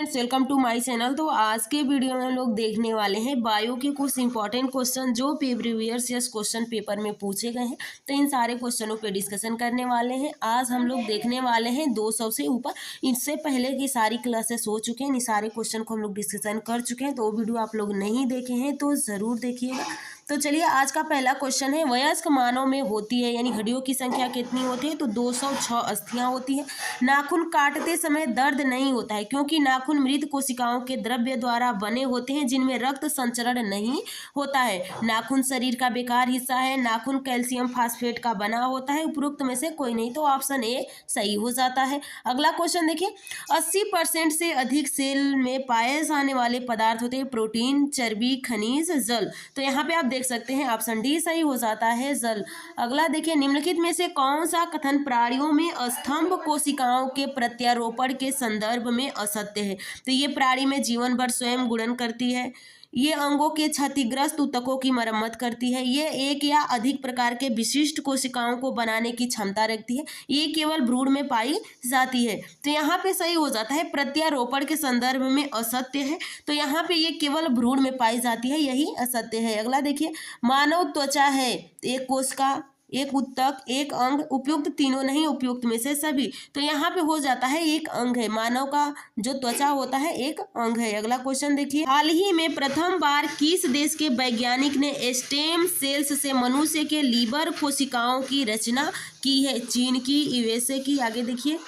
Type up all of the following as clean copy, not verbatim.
Welcome to my channel. तो आज के वीडियो में हम लोग देखने वाले हैं बायो के कुछ इंपॉर्टेंट क्वेश्चन जो प्रीवियस ईयर क्वेश्चन पेपर में पूछे गए हैं। तो इन सारे क्वेश्चनों पे डिस्कशन करने वाले हैं। आज हम लोग देखने वाले हैं 200 से ऊपर। इससे पहले की सारी क्लासेस हो चुके हैं, इन सारे क्वेश्चन को हम लोग डिस्कशन कर चुके हैं। तो वो वीडियो आप लोग नहीं देखे हैं तो ज़रूर देखिएगा। तो चलिए आज का पहला क्वेश्चन है, वयस्क मानव में होती है यानी हड्डियों की संख्या कितनी होती है? तो 206 अस्थियां होती है। नाखून काटते समय दर्द नहीं होता है क्योंकि नाखून मृत कोशिकाओं के द्रव्य द्वारा बने होते हैं जिनमें रक्त संचरण नहीं होता है। नाखून शरीर का बेकार हिस्सा है। नाखून कैल्शियम फास्फेट का बना होता है। उपरोक्त में से कोई नहीं, तो ऑप्शन ए सही हो जाता है। अगला क्वेश्चन देखिए, 80% से अधिक सेल में पाए जाने वाले पदार्थ होते हैं प्रोटीन, चर्बी, खनिज, जल। तो यहाँ पे आप देख सकते हैं ऑप्शन डी सही हो जाता है, जल। अगला देखिए, निम्नलिखित में से कौन सा कथन प्राणियों में स्तंभ कोशिकाओं के प्रत्यारोपण के संदर्भ में असत्य है? तो ये प्राणी में जीवन भर स्वयं गुणन करती है, ये अंगों के क्षतिग्रस्त ऊतकों की मरम्मत करती है, ये एक या अधिक प्रकार के विशिष्ट कोशिकाओं को बनाने की क्षमता रखती है, ये केवल भ्रूण में पाई जाती है। तो यहाँ पे सही हो जाता है, प्रत्यारोपण के संदर्भ में असत्य है। तो यहाँ पे ये केवल भ्रूण में पाई जाती है, यही असत्य है। अगला देखिए, मानव त्वचा है एक कोशिका, एक ऊतक, एक अंग, उपयुक्त तीनों नहीं, उपयुक्त में से सभी। तो यहाँ पे हो जाता है एक अंग है, मानव का जो त्वचा होता है एक अंग है। अगला क्वेश्चन देखिए, हाल ही में प्रथम बार किस देश के वैज्ञानिक ने स्टेम सेल्स से मनुष्य के लीवर कोशिकाओं की रचना की है? चीन की, यूएसए की, आगे देखिए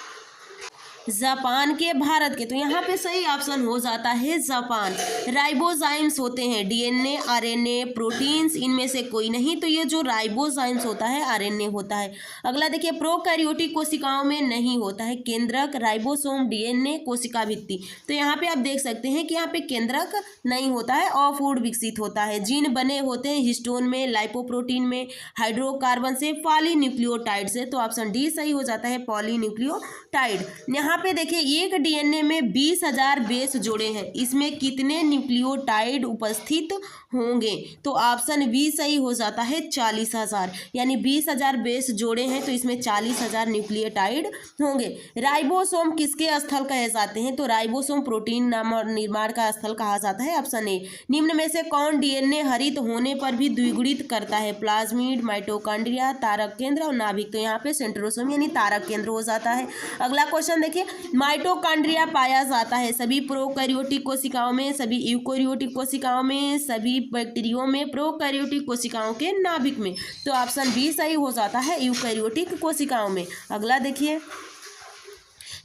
जापान के, भारत के। तो यहाँ पे सही ऑप्शन हो जाता है जापान। राइबोजाइम्स होते हैं डीएनए, आरएनए, प्रोटीन्स, इनमें से कोई नहीं। तो ये जो राइबोजाइम्स होता है आरएनए होता है। अगला देखिए, प्रोकैरियोटिक कोशिकाओं में नहीं होता है केंद्रक, राइबोसोम, डीएनए, कोशिका भित्ति। तो यहाँ पे आप देख सकते हैं कि यहाँ पे केंद्रक नहीं होता है, अफूर्ण विकसित होता है। जीन बने होते हैं हिस्टोन में, लाइपोप्रोटीन में, हाइड्रोकार्बन से, पॉलीन्यूक्लियोटाइड से। तो ऑप्शन डी सही हो जाता है, पॉलीन्यूक्लियोटाइड। यहाँ पे देखिए, एक डीएनए में 20,000 बेस जोड़े हैं, इसमें कितने न्यूक्लियोटाइड उपस्थित होंगे? तो ऑप्शन बी सही हो जाता है, 40,000। यानी 20,000 बेस जोड़े हैं तो इसमें 40,000 न्यूक्लियोटाइड होंगे। राइबोसोम किसके स्थल कहे जाते हैं? तो राइबोसोम प्रोटीन निर्माण का स्थल कहा जाता है, ऑप्शन ए। निम्न में से कौन डीएनए हरित होने पर भी द्विगुणित करता है? प्लाज्मिड, माइटोकॉन्ड्रिया, तारक केंद्र और नाभिक। तो यहाँ पे सेंट्रोसोम यानी तारक केंद्र हो जाता है। अगला क्वेश्चन देखिए, माइटोकॉन्ड्रिया पाया जाता है सभी प्रोकैरियोटिक कोशिकाओं में, सभी यूकैरियोटिक कोशिकाओं में, सभी बैक्टीरियों में, प्रोकैरियोटिक कोशिकाओं के नाभिक में। तो ऑप्शन बी सही हो जाता है, यूकैरियोटिक कोशिकाओं में। अगला देखिए,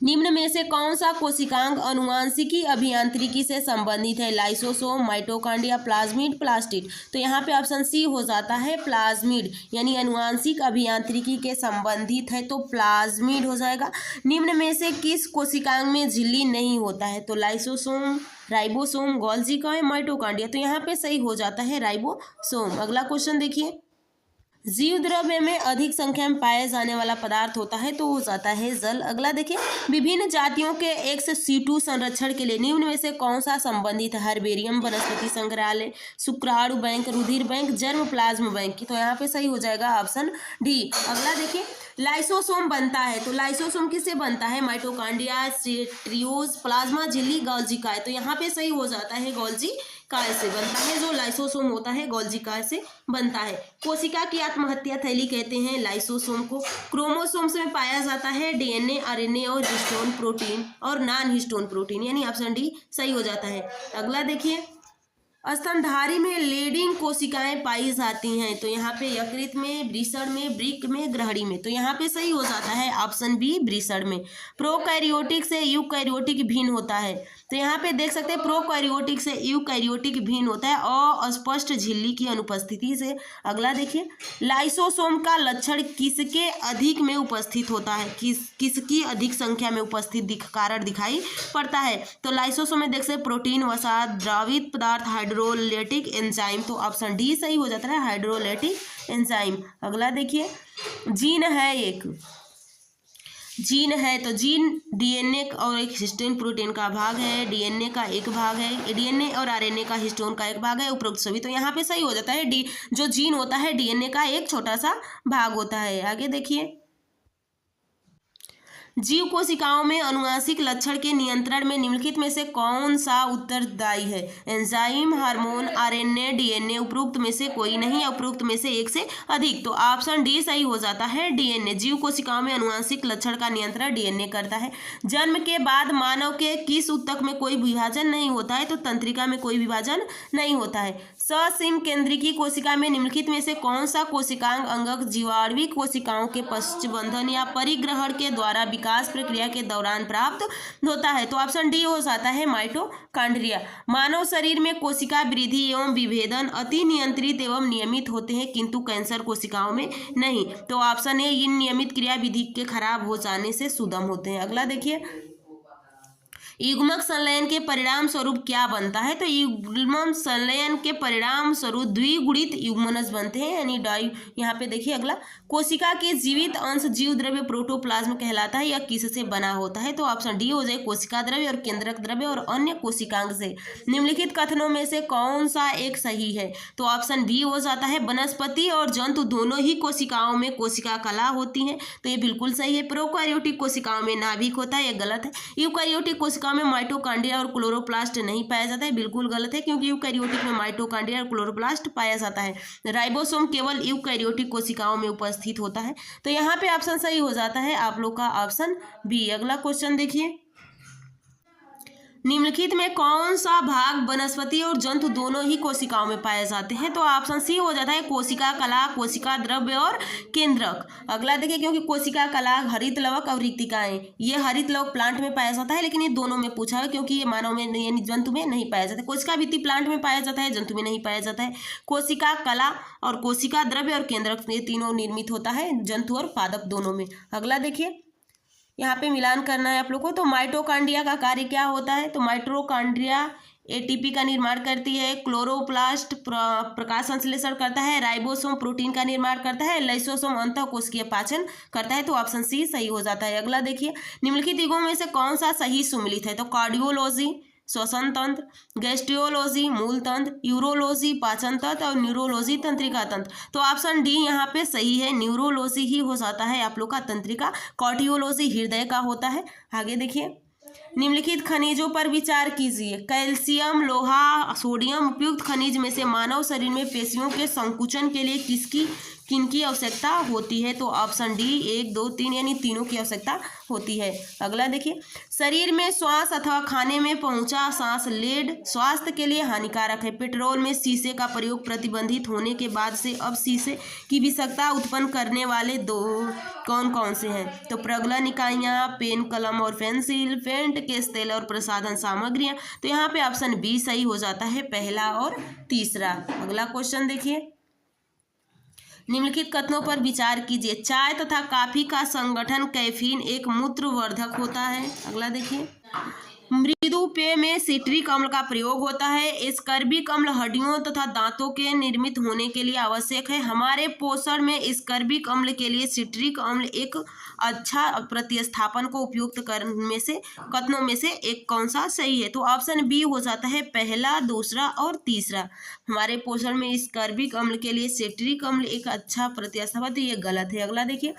निम्न में से कौन सा कोशिकांग अनुवांशिकी अभियांत्रिकी से संबंधित है? Lysosome, mitochondria, plasmid, plastid. तो यहाँ पे ऑप्शन सी हो जाता है, प्लाज्मिड, यानी अनुवांशिक अभियांत्रिकी के संबंधित है तो प्लाज्मिड हो जाएगा। निम्न में से किस कोशिकांग में झिल्ली नहीं होता है? तो लाइसोसोम, राइबोसोम, गोल्जी का, माइटोकॉन्ड्रिया। तो यहाँ पे सही हो जाता है राइबोसोम। अगला क्वेश्चन देखिए, जीव द्रव्य में अधिक संख्या में पाया जाने वाला पदार्थ होता है तो हो जाता है जल। अगला देखिए, विभिन्न जातियों के एक्स सीटू संरक्षण के लिए निम्न में से कौन सा संबंधित है? हर्बेरियम, वनस्पति संग्रहालय, शुक्राणु बैंक, रुधिर बैंक, जर्म प्लाज्म बैंक की। तो यहाँ पे सही हो जाएगा ऑप्शन डी। अगला देखिए, लाइसोसोम बनता है तो लाइसोसोम किससे बनता है? माइटोकॉन्ड्रिया, सेंट्रियोज, प्लाज्मा झिल्ली, गोल्जी काय। तो यहाँ पे सही हो जाता है, गोल्जी काय से बनता है। जो लाइसोसोम होता है गोल्जी काय से बनता है। कोशिका की आत्महत्या थैली कहते हैं लाइसोसोम को। क्रोमोसोम्स में पाया जाता है डीएनए, आरएनए और हिस्टोन प्रोटीन और नॉन हिस्टोन प्रोटीन, यानी ऑप्शन डी सही हो जाता है। अगला देखिए, स्तनधारी में लेडिंग कोशिकाएं पाई जाती हैं तो यहाँ पे यकृत में, वृषण में, वृक्क में, ग्रहणी में। तो यहाँ पे सही हो जाता है ऑप्शन बी, वृषण में। प्रोकैरियोटिक से यूकैरियोटिक भिन्न होता है तो यहाँ पे देख सकते हैं प्रोकैरियोटिक से यूकैरियोटिक भिन्न होता है अस्पष्ट झिल्ली की अनुपस्थिति से। अगला देखिए, लाइसोसोम का लक्षण किसके अधिक में उपस्थित होता है? किसकी अधिक संख्या में उपस्थित कारण दिखाई पड़ता है? तो लाइसोसोम में देख सकते प्रोटीन, वसा, द्रवित पदार्थ, हाइड्रोलाइटिक एंजाइम। तो ऑप्शन डी सही हो जाता है, हाइड्रोलाइटिक एंजाइम। अगला देखिए, जीन है एक, जीन है तो जीन डीएनए और एक हिस्टोन प्रोटीन का भाग है, डीएनए का एक भाग है, डीएनए और आरएनए का हिस्टोन का एक भाग है, उपरोक्त सभी। तो यहाँ पे सही हो जाता है, डी जो जीन होता है डीएनए का एक छोटा सा भाग होता है। आगे देखिए, जीव कोशिकाओं में अनुवांशिक लक्षण के नियंत्रण में निम्नलिखित में से कौन सा उत्तरदायी है? Enzyme, hormone, RNA, DNA. उपरोक्त में से कोई नहीं, उपरोक्त में से एक से अधिक। तो ऑप्शन डी सही हो जाता है, डीएनए। जीव कोशिकाओं में अनुवांशिक लक्षण का नियंत्रण डीएनए करता है। जन्म के बाद मानव के किस ऊतक में कोई विभाजन नहीं होता है? तो तंत्रिका में कोई विभाजन नहीं होता है। ससीम केंद्रिकी कोशिका में निम्नलिखित में से कौन सा कोशिकांग अंगक जीवाणुवीय कोशिकाओं के पश्चबंधन या परिग्रहण के द्वारा विकास प्रक्रिया के दौरान प्राप्त होता है? तो ऑप्शन डी हो जाता है, माइटोकॉन्ड्रिया। मानव शरीर में कोशिका वृद्धि एवं विभेदन अति नियंत्रित एवं नियमित होते हैं, किंतु कैंसर कोशिकाओं में नहीं। तो ऑप्शन ए, इन नियमित क्रियाविधि के खराब हो जाने से सुदम होते हैं। अगला देखिए, युग्मक संलयन के परिणाम स्वरूप क्या बनता है? तो युग्मक संलयन के परिणाम स्वरूप द्विगुणित युग्मनज बनते हैं, यानी डाई। यहाँ पे देखिए अगला, कोशिका के जीवित अंश जीव द्रव्य प्रोटोप्लाज्म कहलाता है। यह किससे बना होता है? तो ऑप्शन डी हो जाए, कोशिका द्रव्य और केंद्रक द्रव्य और अन्य कोशिकांग से। निम्नलिखित कथनों में से कौन सा एक सही है? तो ऑप्शन बी हो जाता है, वनस्पति और जंतु दोनों ही कोशिकाओं में कोशिका कला होती है। तो ये बिल्कुल सही है। प्रोकैरियोटिक कोशिकाओं में नाभिक होता है, ये गलत है। यूकैरियोटिक कोशिकाओं में माइटोकॉन्ड्रिया और क्लोरोप्लास्ट नहीं पाया जाता है, बिल्कुल गलत है, क्योंकि यूकैरियोटिक में माइटोकॉन्ड्रिया और क्लोरोप्लास्ट पाया जाता है। राइबोसोम केवल यूकैरियोटिक कोशिकाओं में उपस्थित होता है। तो यहाँ पे ऑप्शन सही हो जाता है आप लोग का ऑप्शन बी। अगला क्वेश्चन देखिए, निम्नलिखित में कौन सा भाग वनस्पति और जंतु दोनों ही कोशिकाओं में पाए जाते हैं? तो ऑप्शन सी हो जाता है, कोशिका कला, कोशिका द्रव्य और केंद्रक। अगला देखिए, क्योंकि कोशिका कला, हरित लवक और रिक्तिकाएं, ये हरित लवक प्लांट में पाया जाता है, लेकिन ये दोनों में पूछा है, क्योंकि ये मानव में यानी जंतु में नहीं पाया जाता है। कोशिका भित्ति प्लांट में पाया जाता है, जंतु में नहीं पाया जाता है। कोशिका कला और कोशिका द्रव्य और केंद्रक, ये तीनों निर्मित होता है जंतु और पादप दोनों में। अगला देखिए, यहाँ पे मिलान करना है आप लोग को। तो माइटोकॉन्ड्रिया का कार्य क्या होता है? तो माइटोकॉन्ड्रिया एटीपी का निर्माण करती है, क्लोरोप्लास्ट प्रकाश संश्लेषण करता है, राइबोसोम प्रोटीन का निर्माण करता है, लाइसोसोम अंतःकोशिकीय पाचन करता है। तो ऑप्शन सी सही हो जाता है। अगला देखिए, निम्नलिखित युगों में से कौन सा सही सुमिलित है? तो कार्डियोलॉजी श्वसन तंत्र, गैस्ट्रियोलॉजी मूल तंत्र, यूरोलॉजी पाचन तंत्र और न्यूरोलॉजी तंत्रिका तंत्र। तो ऑप्शन डी यहाँ पे सही है, न्यूरोलॉजी ही हो जाता है आप लोग का तंत्रिका। कार्डियोलॉजी हृदय का होता है। आगे देखिए, निम्नलिखित खनिजों पर विचार कीजिए। कैल्शियम, लोहा, सोडियम उपयुक्त खनिज में से मानव शरीर में पेशियों के संकुचन के लिए किनकी आवश्यकता होती है? तो ऑप्शन डी 1, 2, 3 यानी तीनों की आवश्यकता होती है। अगला देखिए, शरीर में श्वास अथवा खाने में पहुंचा सांस लेड स्वास्थ्य के लिए हानिकारक है। पेट्रोल में शीशे का प्रयोग प्रतिबंधित होने के बाद से अब शीशे की विषाक्तता उत्पन्न करने वाले दो कौन कौन से हैं? तो प्रगलन इकाइयाँ, पेन, कलम और पेंसिल, पेंट, केस तेल और प्रसाधन सामग्रियाँ। तो यहाँ पे ऑप्शन बी सही हो जाता है, पहला और तीसरा। अगला क्वेश्चन देखिए, निम्नलिखित कथनों पर विचार कीजिए। चाय तथा कॉफी का संगठन कैफीन एक मूत्रवर्धक होता है। अगला देखिए, मृदु पेय में सिट्रिक अम्ल का प्रयोग होता है। स्कर्बिक अम्ल हड्डियों तथा दांतों के निर्मित होने के लिए आवश्यक है। हमारे पोषण में स्कर्बिक अम्ल के लिए सिट्रिक अम्ल एक अच्छा प्रतिस्थापन को उपयुक्त करने में से कथनों में से एक कौन सा सही है? तो ऑप्शन बी हो जाता है, पहला, दूसरा और तीसरा। हमारे पोषण में स्कर्बिक अम्ल के लिए सिट्रिक अम्ल एक अच्छा प्रतिस्थापन, तो ये गलत है। अगला देखिए,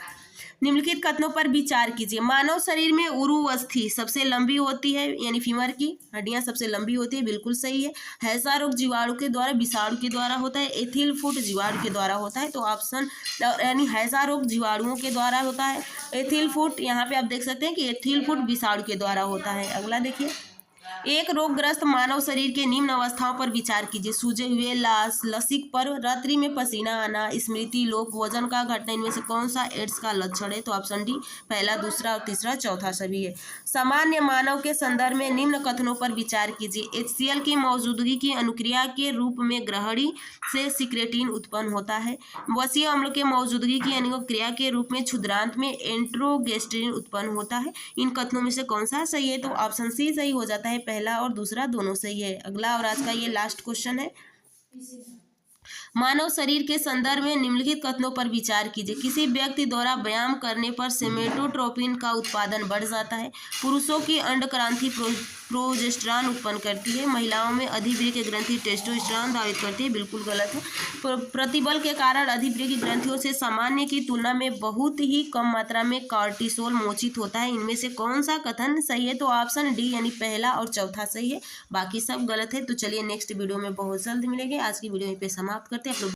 निम्नलिखित कथनों पर विचार कीजिए। मानव शरीर में उरुवस्थि सबसे लंबी होती है, यानी फीमर की हड्डियां सबसे लंबी होती है, बिल्कुल सही है। हैजा रोग जीवाणु के द्वारा, विषाणु के द्वारा होता है। एथिल फुट जीवाणु के द्वारा होता है। तो ऑप्शन यानी हैजा रोग जीवाणुओं के द्वारा होता है। एथिल फुट यहाँ पे आप देख सकते हैं कि एथिल फुट विषाणु के द्वारा होता है। अगला देखिए, एक रोगग्रस्त मानव शरीर के निम्न अवस्थाओं पर विचार कीजिए। सूजे हुए लाश, लसिक पर, रात्रि में पसीना आना, स्मृति लोप, वजन का घटना, इनमें से कौन सा एड्स का लक्षण है? तो ऑप्शन डी पहला, दूसरा और तीसरा, चौथा सभी है। सामान्य मानव के संदर्भ में निम्न कथनों पर विचार कीजिए। HCl की मौजूदगी की अनुक्रिया के रूप में ग्रहणी से सिक्रेटिन उत्पन्न होता है। वसीय अम्ल के मौजूदगी की अनुक्रिया के रूप में क्षुद्रांत में एंट्रोगेस्ट्रिन उत्पन्न होता है। इन कथनों में से कौन सा सही है? तो ऑप्शन सी सही हो जाता है, पहला और दूसरा दोनों सही है। अगला और आज का ये लास्ट क्वेश्चन है। मानव शरीर के संदर्भ में निम्नलिखित कथनों पर विचार कीजिए। किसी व्यक्ति द्वारा व्यायाम करने पर सोमेटोट्रोपिन का उत्पादन बढ़ जाता है। पुरुषों की अंडक्रांति प्रोजेस्टेरॉन उत्पन्न करती है। महिलाओं में अधिवृक्क ग्रंथि टेस्टोस्टेरोन धारित करती है। बिल्कुल गलत है। प्रतिबल के कारण अधिवृक्क ग्रंथियों से सामान्य की तुलना में बहुत ही कम मात्रा में कॉर्टिसोल मोचित होता है। इनमें से कौन सा कथन सही है? तो ऑप्शन डी यानी पहला और चौथा सही है, बाकी सब गलत है। तो चलिए नेक्स्ट वीडियो में बहुत जल्द मिलेंगे। आज की वीडियो यहीं पे समाप्त करते हैं। आप लोग